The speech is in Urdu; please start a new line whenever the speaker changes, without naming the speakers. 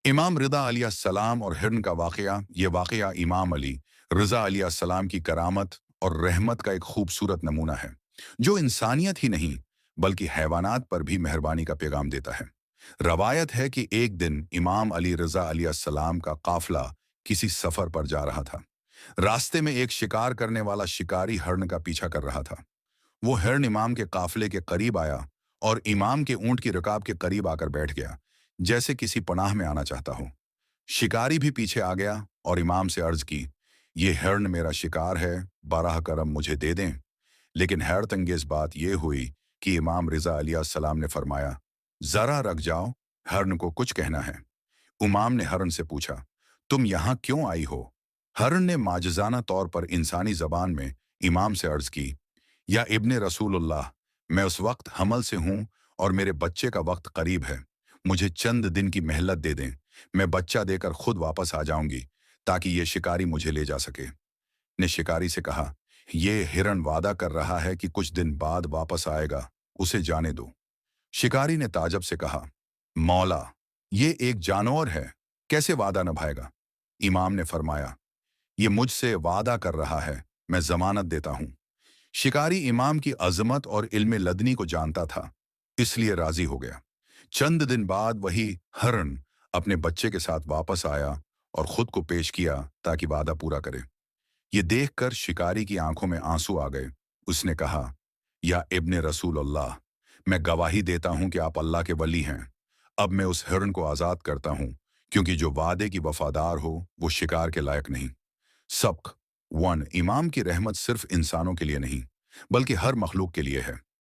امام رضا علیہ السلام اور ہرن کا واقعہ، یہ واقعہ امام علی رضا علیہ السلام کی کرامت اور رحمت کا ایک خوبصورت نمونہ ہے، جو انسانیت ہی نہیں بلکہ حیوانات پر بھی مہربانی کا پیغام دیتا ہے۔ روایت ہے کہ ایک دن امام علی رضا علیہ السلام کا قافلہ کسی سفر پر جا رہا تھا۔ راستے میں ایک شکار کرنے والا شکاری ہرن کا پیچھا کر رہا تھا۔ وہ ہرن امام کے قافلے کے قریب آیا اور امام کے اونٹ کی رکاب کے قریب آ کر بیٹھ گیا، جیسے کسی پناہ میں آنا چاہتا ہو۔ شکاری بھی پیچھے آ گیا اور امام سے عرض کی، یہ ہرن میرا شکار ہے، براہ کرم مجھے دے دیں۔ لیکن حیرت انگیز بات یہ ہوئی کہ امام رضا علیہ السلام نے فرمایا، ذرا رک جاؤ، ہرن کو کچھ کہنا ہے۔ امام نے ہرن سے پوچھا، تم یہاں کیوں آئی ہو؟ ہرن نے معجزانہ طور پر انسانی زبان میں امام سے عرض کی، یا ابن رسول اللہ، میں اس وقت حمل سے ہوں اور میرے بچے کا وقت قریب ہے، مجھے چند دن کی مہلت دے دیں، میں بچہ دے کر خود واپس آ جاؤں گی تاکہ یہ شکاری مجھے لے جا سکے۔ نے شکاری سے کہا، یہ ہرن وعدہ کر رہا ہے کہ کچھ دن بعد واپس آئے گا، اسے جانے دو۔ شکاری نے تعجب سے کہا، مولا، یہ ایک جانور ہے، کیسے وعدہ نبھائے گا؟ امام نے فرمایا، یہ مجھ سے وعدہ کر رہا ہے، میں ضمانت دیتا ہوں۔ شکاری امام کی عظمت اور علم لدنی کو جانتا تھا، اس لیے راضی ہو گیا۔ چند دن بعد وہی ہرن اپنے بچے کے ساتھ واپس آیا اور خود کو پیش کیا تاکہ وعدہ پورا کرے۔ یہ دیکھ کر شکاری کی آنکھوں میں آنسو آ گئے۔ اس نے کہا، یا ابن رسول اللہ، میں گواہی دیتا ہوں کہ آپ اللہ کے ولی ہیں۔ اب میں اس ہرن کو آزاد کرتا ہوں، کیونکہ جو وعدے کی وفادار ہو وہ شکار کے لائق نہیں۔ سبق 1، امام کی رحمت صرف انسانوں کے لیے نہیں بلکہ ہر مخلوق کے لیے ہے۔